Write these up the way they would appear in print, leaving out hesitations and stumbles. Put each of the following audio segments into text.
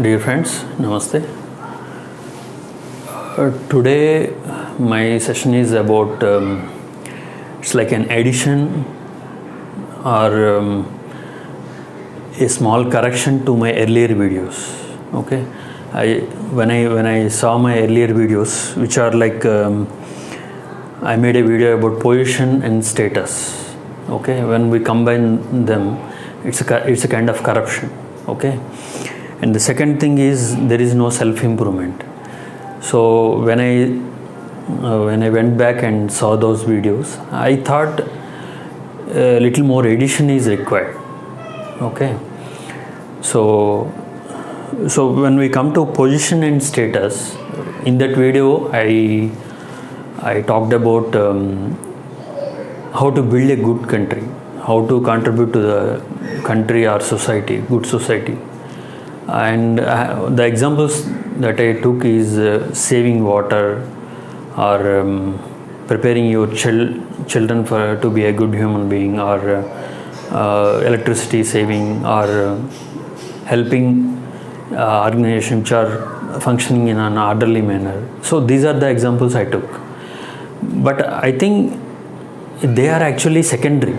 Dear friends, Namaste. Today my session is about it's like an addition or a small correction to my earlier videos. Okay, when I saw my earlier videos, which are like I made a video about position and status. Okay, when we combine them, it's a kind of corruption. Okay, and the second thing is there is no self-improvement. So when I went back and saw those videos, I thought a little more edition is required. Okay, so when we come to position and status, in that video I talked about how to build a good country, how to contribute to the country or society, good society. And the examples that I took is saving water or preparing your children to be a good human being, or electricity saving, or helping organizations which are functioning in an orderly manner. So these are the examples I took. But I think they are actually secondary.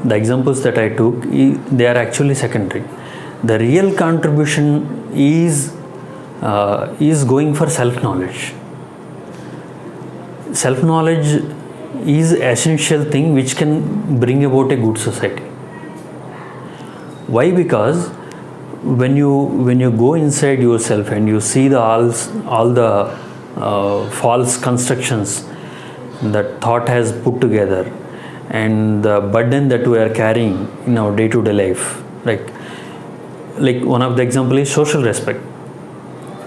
The examples that I took, they are actually secondary. The real contribution is going for self-knowledge. Self-knowledge is an essential thing which can bring about a good society. Why? Because when you go inside yourself and you see all the false constructions that thought has put together, and the burden that we are carrying in our day-to-day life, like one of the example is social respect.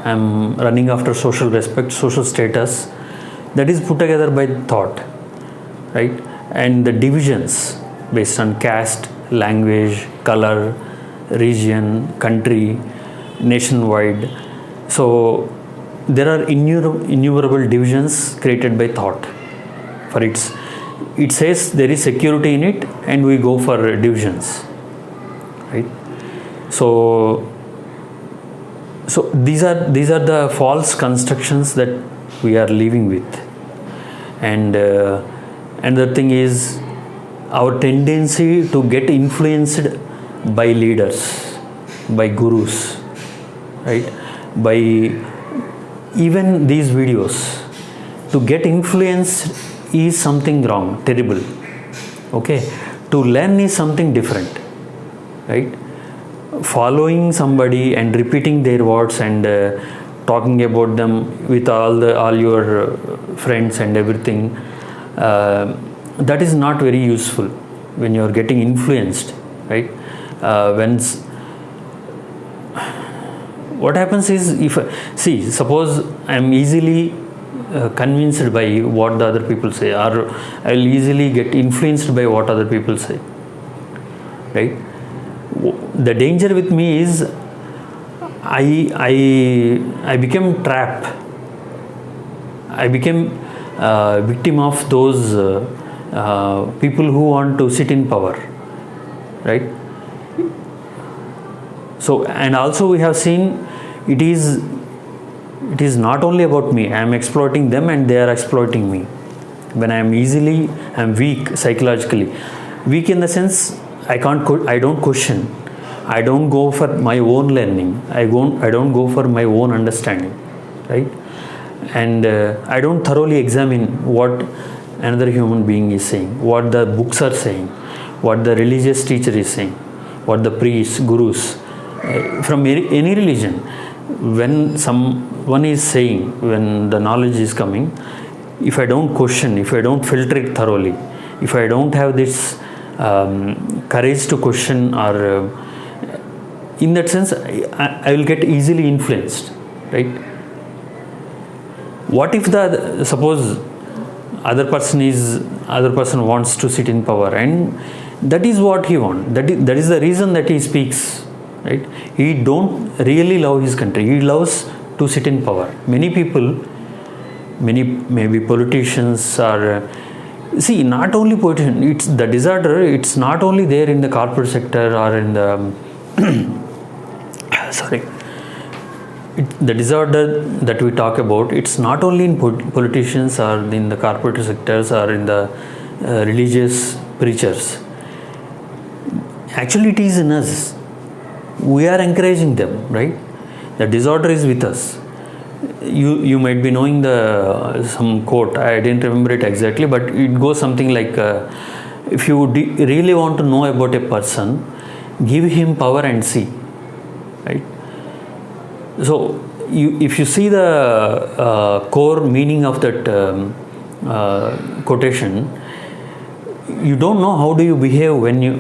I'm running after social respect, social status, that is put together by thought, right? And the divisions based on caste, language, color, region, country, nationwide. So there are innumerable divisions created by thought. It says there is security in it, and we go for divisions, right? So these are the false constructions that we are living with. And another thing is our tendency to get influenced by leaders, by gurus, right? By even these videos. To get influenced is something wrong, terrible. Okay, to learn is something different, right? Following somebody and repeating their words and talking about them with all your friends and everything, that is not very useful when you are getting influenced, right? What happens is, suppose I am easily convinced by what the other people say, or I will easily get influenced by what other people say, right? The danger with me is I became trapped. I became victim of those people who want to sit in power, right? So, and also we have seen it is not only about me. I am exploiting them and they are exploiting me. When I am weak psychologically. Weak in the sense I don't question. I don't go for my own learning. I don't go for my own understanding, right? And I don't thoroughly examine what another human being is saying, what the books are saying, what the religious teacher is saying, what the priests, gurus, from any religion. When someone is saying, when the knowledge is coming, if I don't question, if I don't filter it thoroughly, if I don't have this courage to question, or in that sense I will get easily influenced, right? What if suppose other person wants to sit in power, and that is what he wants, that is the reason that he speaks, right? He don't really love his country, he loves to sit in power. Many people, maybe politicians, or not only politicians, it's the disorder, it's not only there in the corporate sector or in the sorry, the disorder that we talk about, it's not only in politicians or in the corporate sectors or in the religious preachers. Actually it is in us. We are encouraging them, right? The disorder is with us. You might be knowing some quote, I didn't remember it exactly, but it goes something like, if you really want to know about a person, give him power and see, right? So if you see the core meaning of that quotation, you don't know how do you behave when you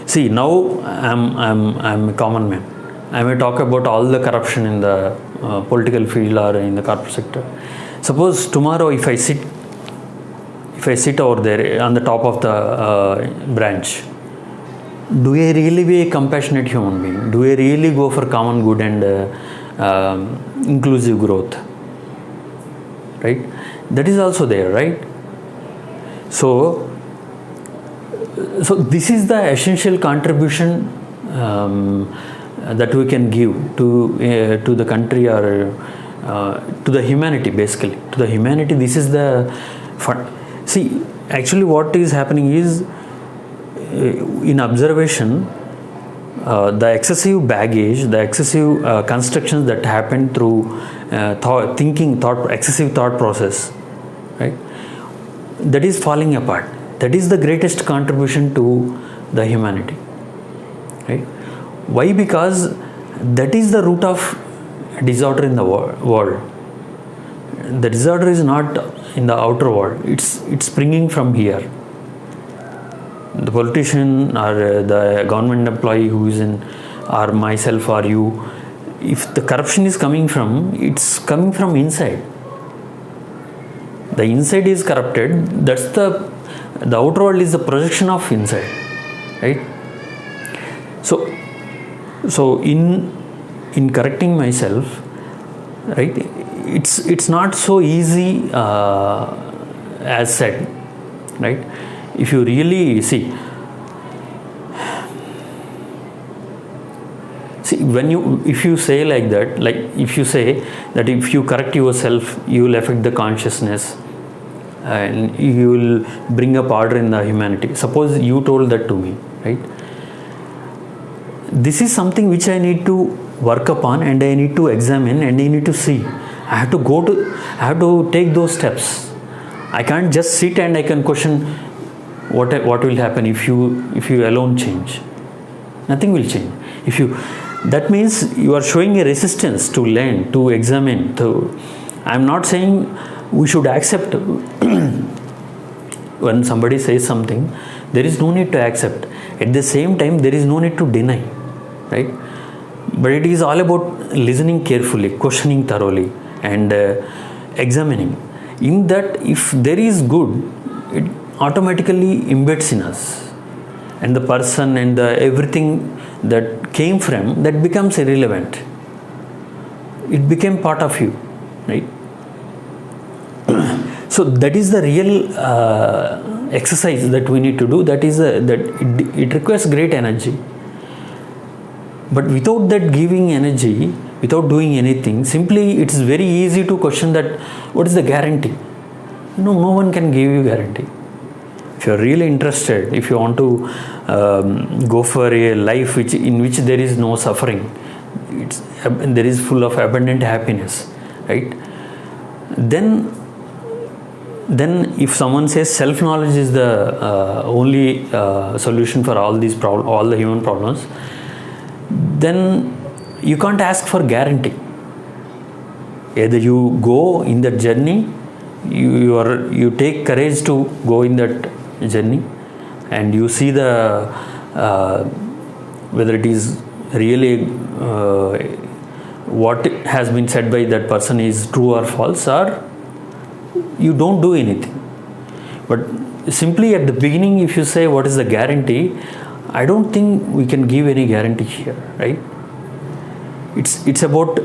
see. Now I'm a common man. I may talk about all the corruption in the political field or in the corporate sector. Suppose tomorrow if I sit over there on the top of the branch, do I really be a compassionate human being? Do I really go for common good and inclusive growth? Right? That is also there, right? So this is the essential contribution that we can give to the country or to the humanity, basically to the humanity. This is the see, actually what is happening is, in observation, the excessive baggage, the excessive constructions that happen through excessive thought process, right, that is falling apart. That is the greatest contribution to the humanity, right? Why? Because that is the root of disorder in the world. The disorder is not in the outer world. It's springing from here. The politician or the government employee who is in, or myself or you, if the corruption is coming from, it's coming from inside. The inside is corrupted. That's the outer world is the projection of inside, right? So in correcting myself, right, it's not so easy as said, right? If you really see if you say like that, like if you say that if you correct yourself, you will affect the consciousness and you will bring up order in the humanity. Suppose you told that to me, right? This is something which I need to work upon, and I need to examine, and I need to see. I have to take those steps. I can't just sit and I can question what will happen if you alone change. Nothing will change. That means you are showing a resistance to learn, to examine. I'm not saying we should accept when somebody says something. There is no need to accept. At the same time, there is no need to deny, right? But it is all about listening carefully, questioning thoroughly, and examining. In that, if there is good, it automatically embeds in us, and the person and everything that came from that becomes irrelevant. It became part of you, right? So that is the real exercise that we need to do. That is that it requires great energy. But without that giving energy, without doing anything, simply it's very easy to question that what is the guarantee? No one can give you guarantee. If you are really interested, if you want to go for a life in which there is no suffering, there is full of abundant happiness, right? Then if someone says self-knowledge is the only solution for all these all the human problems, then you can't ask for guarantee. Either you go in that journey, you take courage to go in that journey, and you see whether it is really what has been said by that person is true or false, or you don't do anything. But simply at the beginning, if you say what is the guarantee, I don't think we can give any guarantee here, right? It's about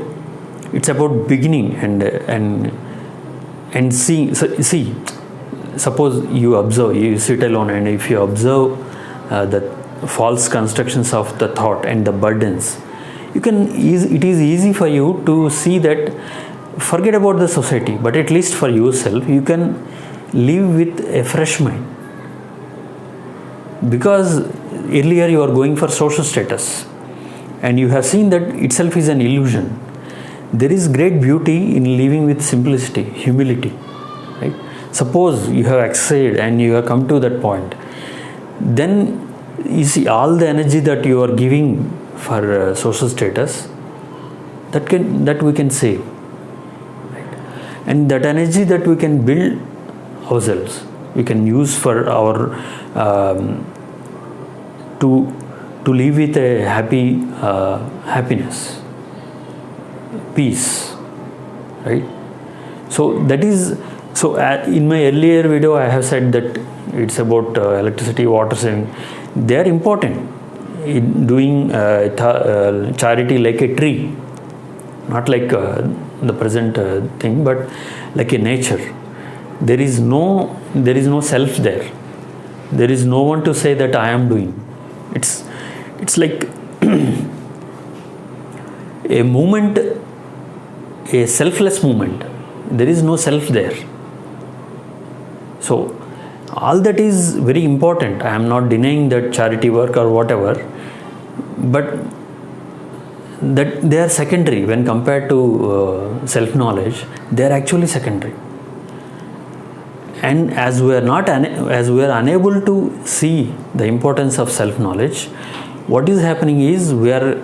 beginning and see. So, see, suppose you sit alone, and if you observe the false constructions of the thought and the burdens, it is easy for you to see that, forget about the society, but at least for yourself you can live with a fresh mind, because earlier you are going for social status and you have seen that itself is an illusion. There is great beauty in living with simplicity, humility, right? Suppose you have excelled and you have come to that point, then you see all the energy that you are giving for social status, that we can save, right? And that energy that we can build ourselves, we can use for our to live with a happiness, peace, right? So that is, so in my earlier video I have said that it's about electricity, water saving. They are important in doing charity like a tree, not like the present thing, but like a nature. There is no self there. There is no one to say that I am doing. It's like a movement, a selfless movement. There is no self there. So all that is very important. I am not denying that charity work or whatever, but that they are secondary when compared to self knowledge. They are actually secondary. And as we are unable to see the importance of self knowledge, what is happening is we are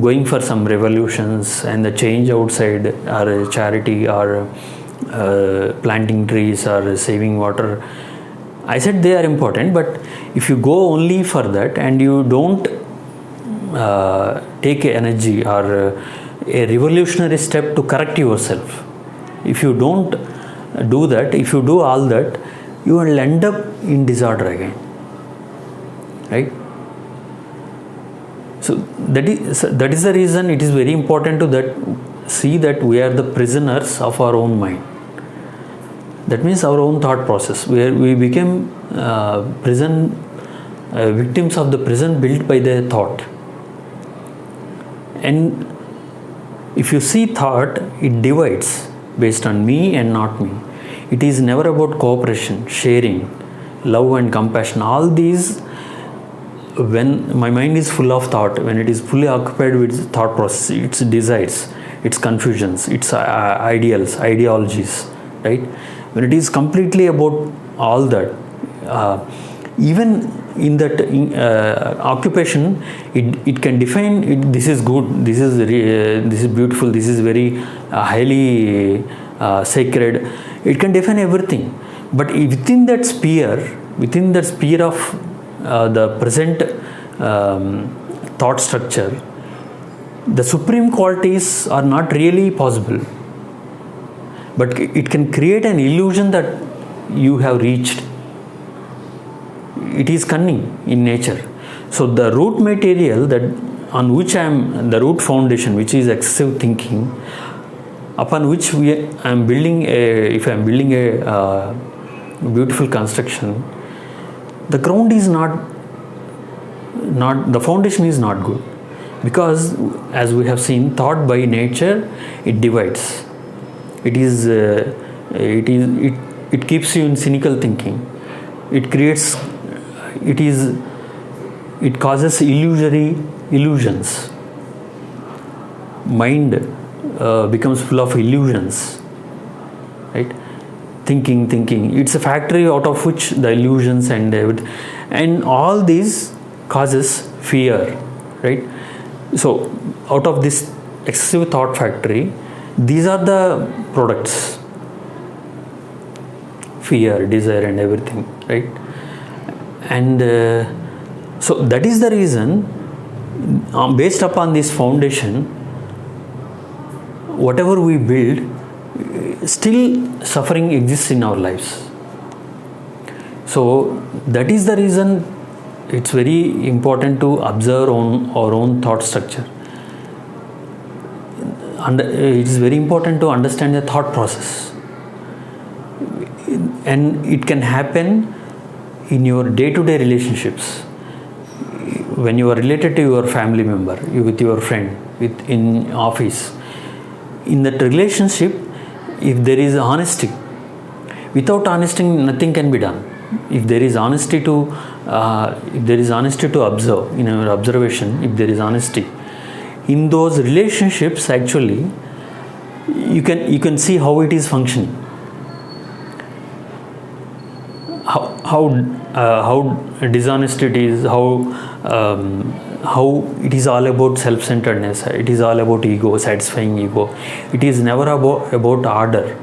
going for some revolutions and the change outside, or charity, or planting trees, or saving water. I said they are important, but if you go only for that and you don't take energy or a revolutionary step to correct yourself, if you don't do that, if you do all that, you will end up in disorder again, right? So that is the reason it is very important to see that we are the prisoners of our own mind. That means our own thought process, where we became victims of the prison built by the thought. And if you see thought, it divides based on me and not me. It is never about cooperation, sharing, love and compassion. All these, when my mind is full of thought, when it is fully occupied with thought process, its desires, its confusions, its ideals, ideologies, right? When it is completely about all that, even in that occupation, it can define this is good, this is beautiful, this is very highly sacred. It can define everything, but within that sphere of the present thought structure, the supreme qualities are not really possible, but it can create an illusion that you have reached. It is cunning in nature. So the root material the root foundation, which is excessive thinking, upon which if I am building a beautiful construction, the ground is not the foundation is not good, because as we have seen, thought by nature, it divides. It keeps you in cynical thinking. It causes illusions. Mind becomes full of illusions, right? Thinking. It's a factory out of which the illusions and all these causes fear, right? So out of this excessive thought factory, these are the products: fear, desire, and everything, right? And so that is the reason, based upon this foundation, whatever we build, still suffering exists in our lives. So that is the reason it's very important to observe our own thought structure. And it is very important to understand the thought process, and it can happen in your day-to-day relationships. when you are related to your family member, with your friend, in office, in that relationship, if there is honesty, without honesty nothing can be done. If there is honesty to observe, in our observation, if there is honesty in those relationships, actually you can see how it is functioning, how dishonest it is, how it is all about self-centeredness, it is all about ego, satisfying ego. It is never about order.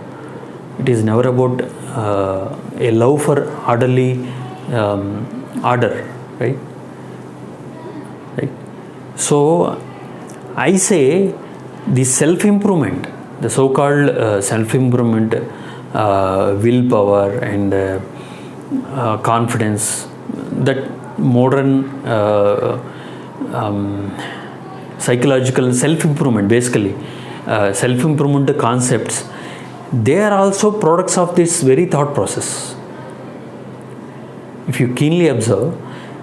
It is never about a love for orderly order, right? So I say the self-improvement, the so-called self-improvement, willpower and confidence, that modern psychological self-improvement, basically self-improvement concepts, they are also products of this very thought process. If you keenly observe,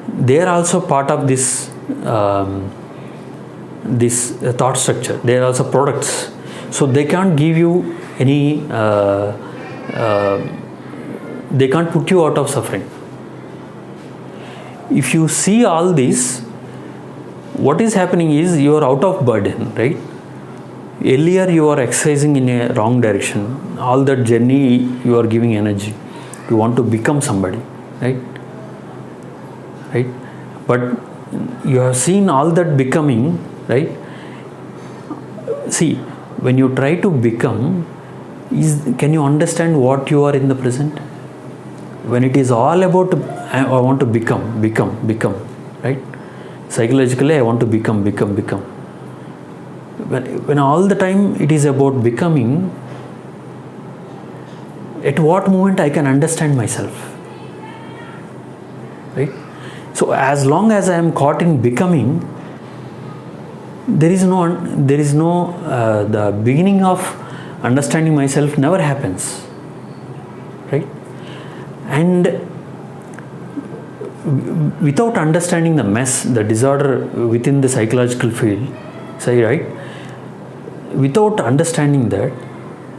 they are also part of this thought structure. They are also products. So they can't give you any they can't put you out of suffering. If you see all this, what is happening is you are out of burden, right? Earlier you are exercising in a wrong direction. All that journey you are giving energy. You want to become somebody, right? But you have seen all that becoming, right? See, when you try to become, can you understand what you are in the present? When it is all about I want to become, right? Psychologically, I want to become. When all the time it is about becoming, at what moment I can understand myself, right? So as long as I am caught in becoming, there is no the beginning of understanding myself never happens, right? And without understanding the mess, the disorder within the psychological field, say, right? Without understanding that,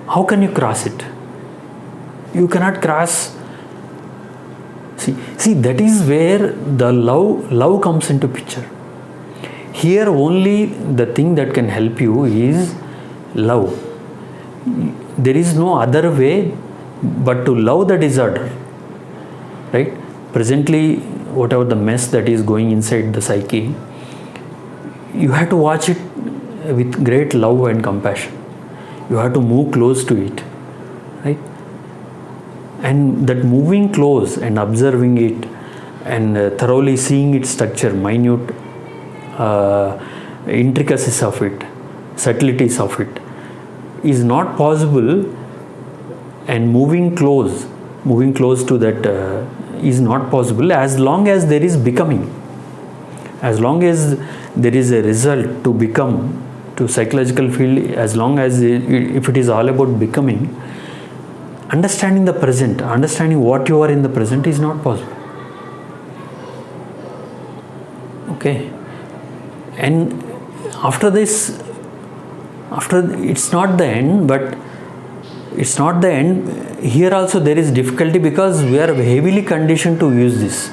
how can you cross it? You cannot cross. See, that is where the love comes into picture. Here only the thing that can help you is love. There is no other way but to love the disorder, right? Presently, whatever the mess that is going inside the psyche, you have to watch it with great love and compassion. You have to move close to it, right? And that moving close and observing it and thoroughly seeing its structure, minute intricacies of it, subtleties of it, is not possible. And moving close to that is not possible as long as there is becoming. As long as there is a result to become, to psychological field, as long as if it is all about becoming, understanding the present, understanding what you are in the present is not possible. Okay. And after this, it's not the end, but it's not the end. Here also there is difficulty because we are heavily conditioned to use this.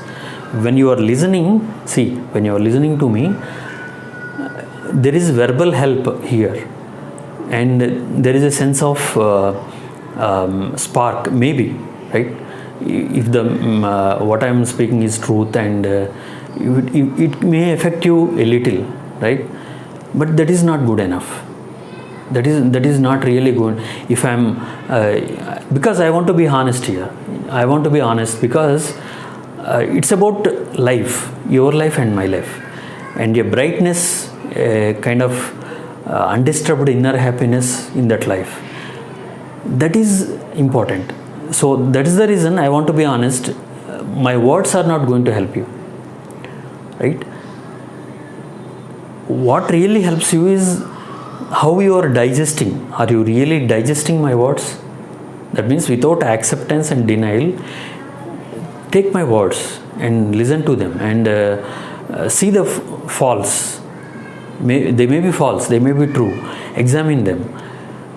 When you are listening, when you are listening to me, there is verbal help here, and there is a sense of spark, maybe, right? If the what I am speaking is truth, and it may affect you a little, right? But that is not good enough. That is not really good. If I'm because I want to be honest here. I want to be honest because it's about life, your life and my life, and a brightness, a kind of undisturbed inner happiness in that life. That is important. So that is the reason I want to be honest. My words are not going to help you, right? What really helps you is how you are digesting. Are you really digesting my words? That means without acceptance and denial, take my words and listen to them, and see the false. They may be false, they may be true. Examine them.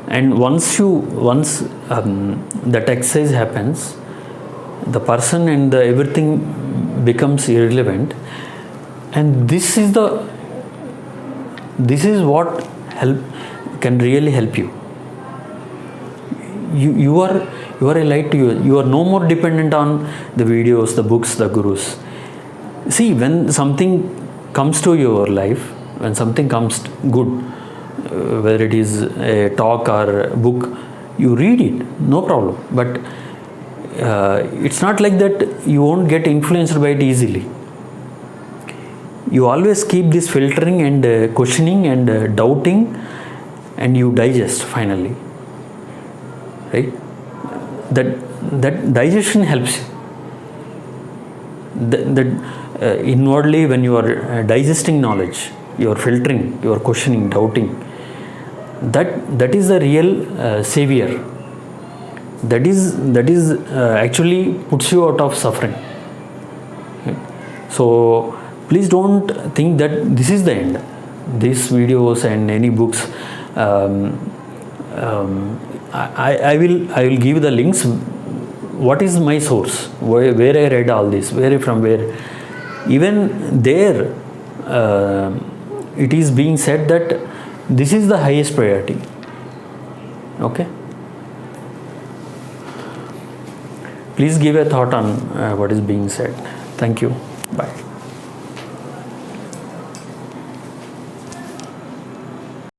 And once that exercise happens, the person and the everything becomes irrelevant. And this is what can really help you. You are a light to you. You are no more dependent on the videos, the books, the gurus. See, when something comes to your life, when something comes good, whether it is a talk or a book, you read it, no problem. But it's not like that you won't get influenced by it easily. You always keep this filtering and questioning and doubting, and you digest finally. Right? That digestion helps you. Inwardly, when you are digesting knowledge, you are filtering, you are questioning, doubting. That is the real savior. That is actually puts you out of suffering. Okay? So please don't think that this is the end. These videos and any books. I will give the links. What is my source? Where I read all this? From where? Even there, it is being said that this is the highest priority. Okay. Please give a thought on what is being said. Thank you. Bye.